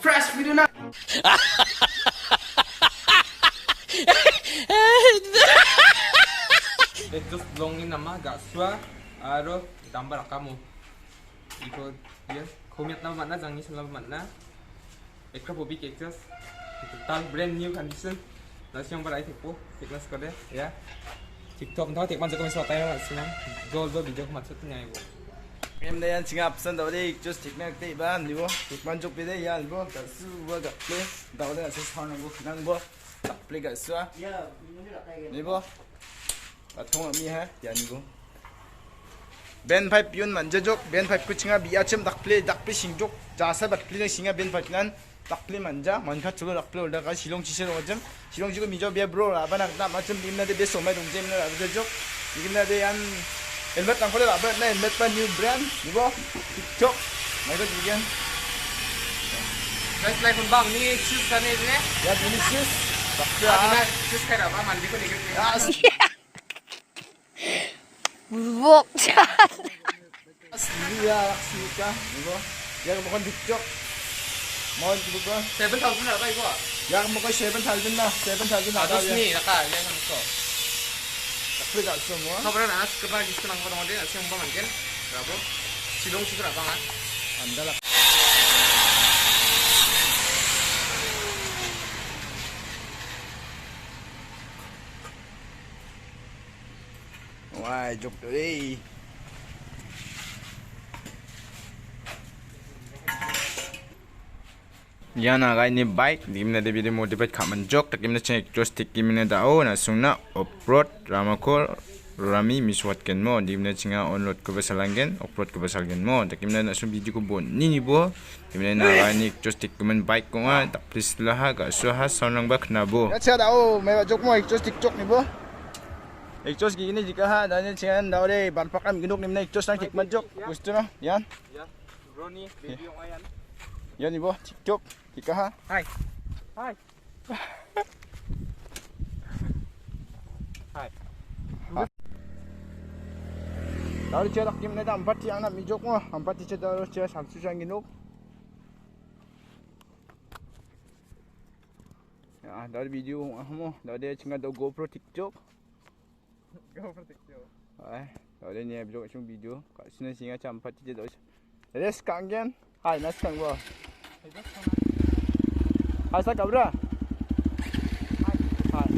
fresh video na. Itu longin nama gak suah, aro tambah kamu. Ikut dia, komet nama mana jangan selama mana. Ekra bobi kekjas, total brand new condition. Nasi yang berai tipu, fitness kode, ya. TikTok entah tik masuk ke media sosial lah senang. Jual video maksudnya ibu. Em đây anh xin ngập sân đầu đi just take me tị ban đi bo tik man chụp video ya đi bo cả su bo gặp play đầu đây là sẽ xong nó bo năng bo tập play cả su đi bo ở thong ở mi ha ya đi bo ben pipe yun man jok ben pipe kuchinga biya chem dak play singjok jasa bat play singa ben pipe nan dak play manja man kha chulo dak play order ka silong chise ro jem silong jigo mi jo bia bro la ban na ma chem dim na de beso mai dong jem na la jok dim na de an helmet ang kulay apa na helmet pa new brand di ba TikTok may ko diyan Guys, like pun bang ni shoes kan ini. ya ini shoes Bakal shoes kayak apa mandi ko dikit. Bubok chat. ya suka di ba ya mo kon TikTok mo di ba 7,000 apa itu? ya mo ko 7,000 na 7,000 na Ados ni naka ya kan ko. tapi gak semua Kabaran anas kebar gitu nang orang dia asyik umpam mungkin. Berapa? Silong sih berapa kan? anda lah wah jok tu Yan na guys ni bike dimna de video motivate khaman jok takimna check joystick kimna dao na sungna off-road ramakol rami miswat ken mo dimna chinga on-road ko basalangen off-road ko basalgen mo takimna na sum video ko bon ni bo dimna na guys ni joystick kumen bike ko nga tak please laha ga so ha sonang bak na bo acha dao may jok mo joystick jok ni bo ekjos gini jika ha dan chingan dao de ban pakam ginuk nimna ekjos nang tikman jok gusto na yan Ya. Bro ni video ayan. yan ni bo tiktok jika ha Hai. Hai. Hai. Dari cerak kim neda empat yang nak mijok mah empat cek dari cek satu sang ginuk. Ya dari video mo dari cengah do GoPro TikTok. GoPro TikTok. Dari ni bijok cung video kat sini singa cam empat cek dari. Jadi sekarang hai nas kang bo. Hai sa kabra. Hai. Hai.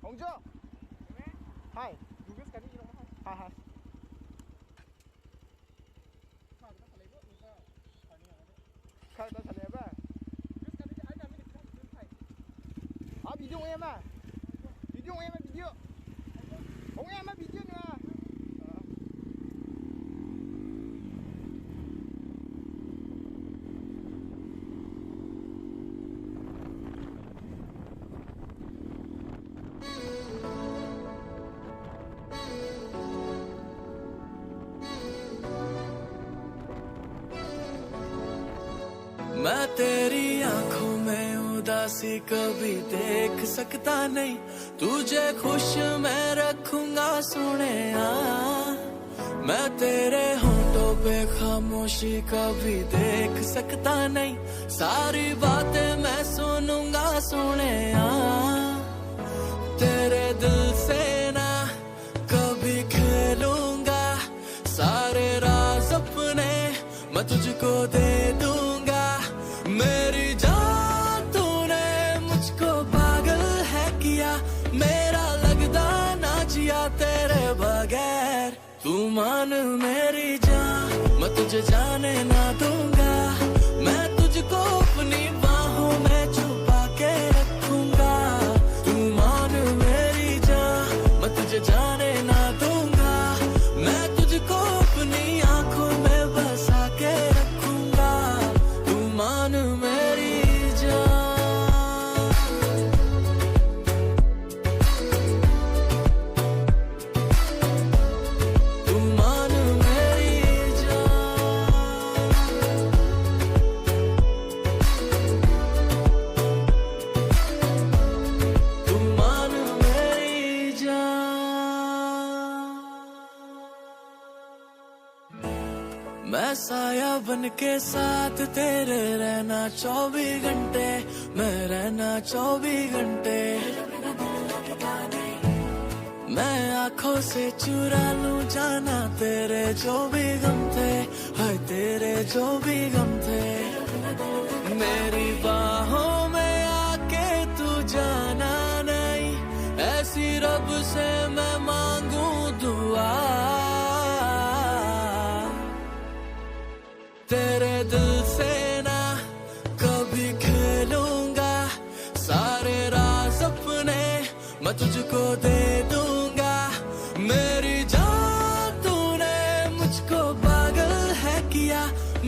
공주. 하이. 하하. Khai ta thằng em á. Video em à. Video em á, video. Ông em á, video nữa. मैं तेरी आंखों में उदासी कभी देख सकता नहीं, तुझे खुश मैं रखूंगा सोने। मैं तेरे होंठों पे खामोशी कभी देख सकता नहीं, सारी बातें मैं सुनूंगा सोने। तेरे दिल से ना कभी खेलूंगा, सारे राज अपने मैं तुझको दे दूंगा। मेरी जान तूने मुझको पागल है किया, मेरा लगदा ना जिया तेरे बगैर। तू मान मेरी जान, मैं तुझे जाने ना दूंगा, मैं तुझको अपनी बाहों में छुपा के रखूंगा। तू मान मेरी जान, मैं तुझे जाने ना दूंगा, मैं तुझको अपनी आंखों में बसा के रखूंगा। तू मान मेरी मैं साया बन के साथ तेरे रहना 24 घंटे, मैं रहना 24 घंटे। मैं आंखों से चुरा लूं जाना तेरे जो भी गम थे, हाय तेरे जो भी गम थे। मेरी बाहों में आके तू जाना नहीं, ऐसी रब से मैं मांगू दुआ। तेरे दिल से ना कभी खेलूंगा, सारे राज अपने मैं तुझको दे दूंगा। मेरी जान तूने मुझको पागल है किया,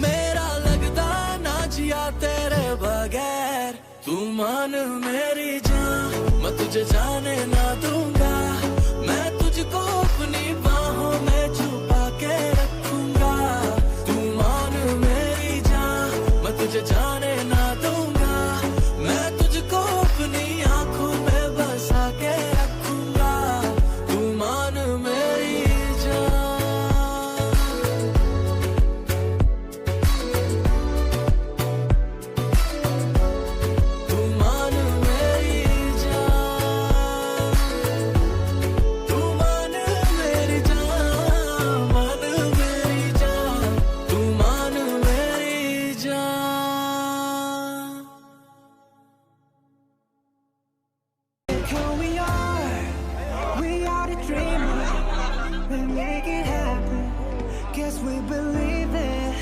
मेरा लगता ना जिया तेरे बगैर। तू मान मेरी जान, मैं तुझे जाने ना दूंगा, मैं तुझको अपनी बाहों में छुपा के रखूंगा। तू मान मेरी जान, मैं तुझे जाने ना दूंगा, मैं तुझको अपनी आंखों में बसा के रखूंगा। तू मान मेरी जान, तू मान मेरी जान, तू मान मेरी जान, मान मेरी जान, तू मान मेरी जान। Who we are the dreamers, we make it happen, guess we believe it.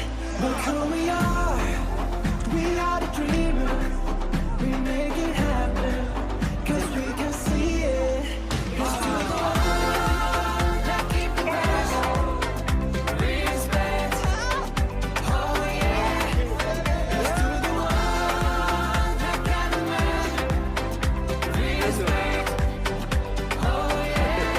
Look who we are the dreamers, we make it happen, cause we can see it. It's to the one that keep the rest, respect, oh yeah. It's to the one that got the man, respect, oh yeah.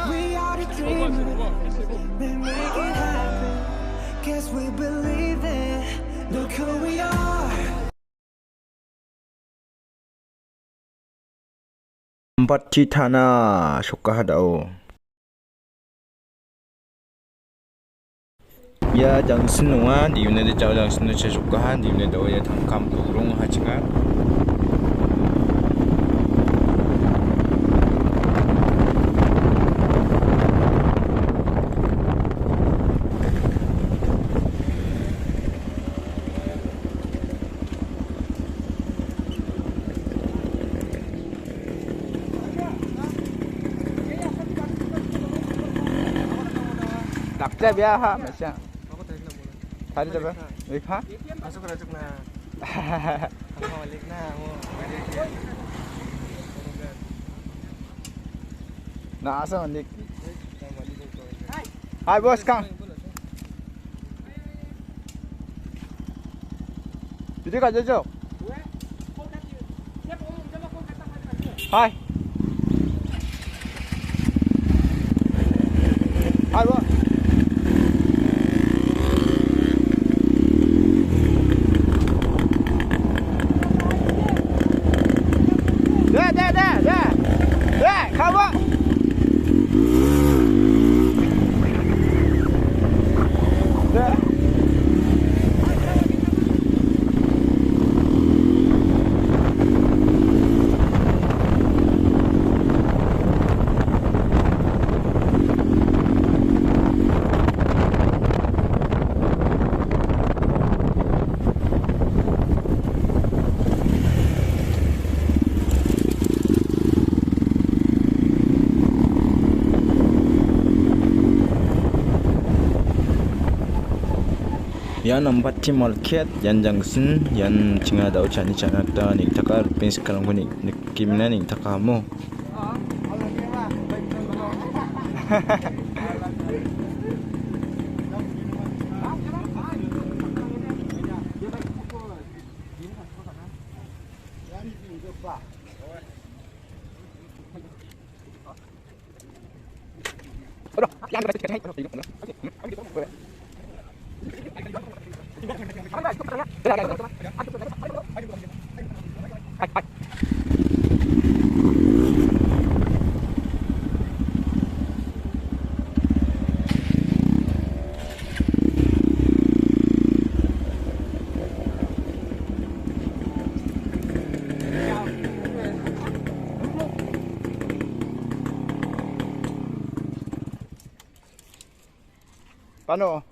We are the dreamers, we make it happen, guess we believe it. Look who we are. Batitana Shokahadao. Ya jangsun nunga di yune de jaw jangsun che shokahan di yune do ya tham urung hachinga. Takja biya ha masya. Tadi coba. Lihat. Masuk na. Ako balik na mo. Nasa mandik. Hai bos Kang. Jadi kak Jojo. Hai. Hai bos. Dah, kawan. Dah. Yan ang bati market yan jangsun yan chinga daw chani chanakta ning taka rupin sekarang nik kimna ning taka mo. Paano?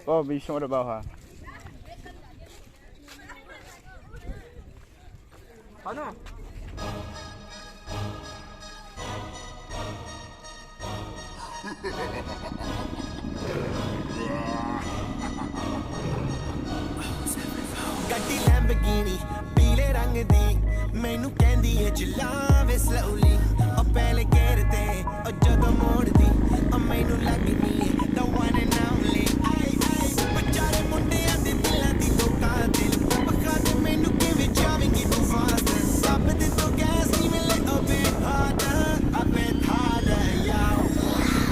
Oh, bisa mo na ba ha? Paano? ਗੱਡੀ ਲੈਂਬਗੀਨੀ ਪੀਲੇ ਰੰਗ ਦੀ ਮੈਨੂੰ ਕਹਿੰਦੀ ਏ ਚਲਾਵੇ slowly ਉਹ ਪਹਿਲੇ ਗੇਰ ਤੇ ਉਹ ਜਦੋਂ ਮੋੜਦੀ ਉਹ ਮੈਨੂੰ ਲੱਗਦੀ ਏ the one and only ਵਿਚਾਰੇ ਮੁੰਡਿਆਂ ਦੇ ਦਿਲਾਂ ਦੀ ਧੋਖਾ ਦਿਲ ਬਖਾ ਦੇ ਮੈਨੂੰ ਕਿਵੇਂ ਜਾਵੇਂਗੀ ਤੂੰ ਫਾਸਟ ਸਭ ਦੇ ਤੋਂ ਗੈਸ ਨਹੀਂ ਮਿਲੇ ਉਹ ਬੇ harder a bit harder yo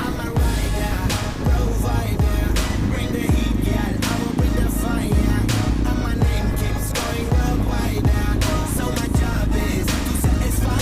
I'm a rider provider bring the heat girl I will bring the fire and my name keeps going worldwide now so my job is to satisfy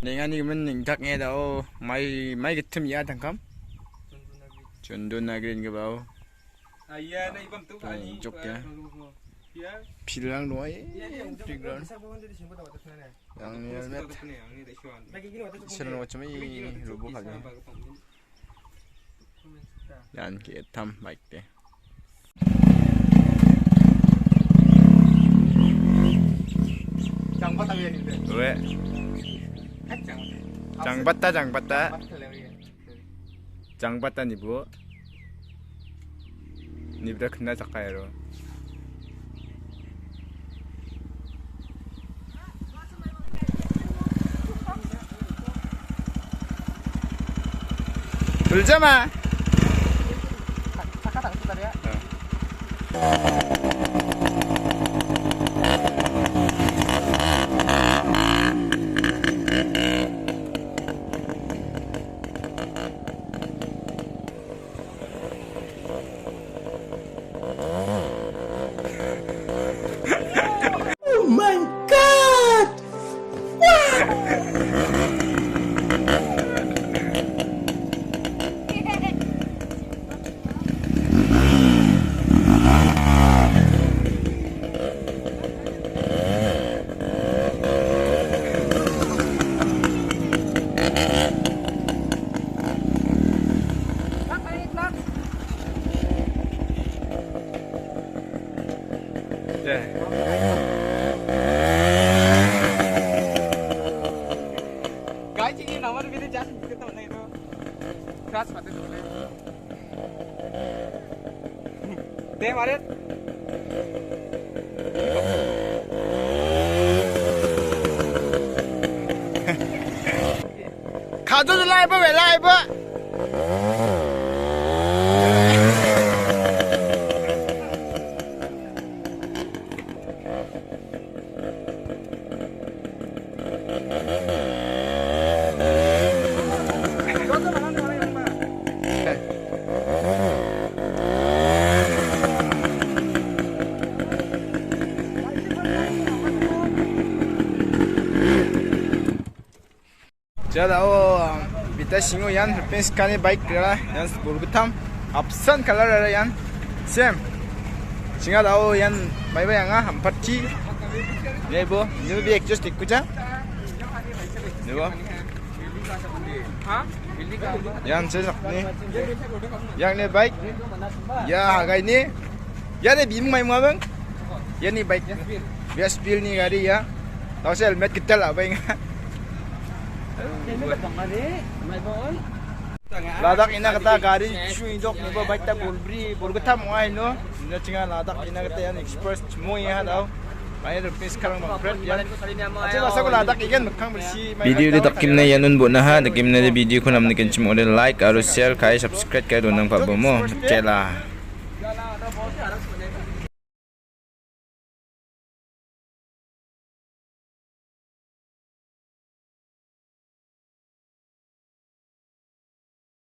Nengan ni men ning tak nge dao mai gitem ya tangkam. Chundun nagrin ke bau. Iya, na ibang tuh ani. Jok ya. Ya. Pilang noy. Pilang. Yang ni helmet. Selalu macam ini rubuh lagi. Yan ke tam bike deh. Jang bat aja nih. Gue. Jang bata. Jang bata nih bu. Nih udah kena cakai lo. Beljama. Oh my God! Cái chị nào mà video chat cái tầm này thôi. Crash mate tu le. Deh Maret. 가져도 라이브 왜 라이브? Jadi kita singo yan penskani bike kira yan burgutam absen color ada yan same singa tahu yan bye yang hamparti ni bo ni bi exhaust ikuja ni bo Hah? yan sesak ni yang ni bike ya harga ini ya ni bingung mai mua bang ya ni bike biar spill ni gari ya tahu saya helmet kita lah bang Ladak ina kata gari cui dok ni baik tak bolbri mau no ina tinggal ladak ina kata yang Xpulse semua ya tau banyak rupiah sekarang mangkret ya aja masa ko ladak ikan makang bersih video di takim na yanun bu naha takim na video ko namni kencim oleh like harus share kai subscribe kai donang pak bomo cela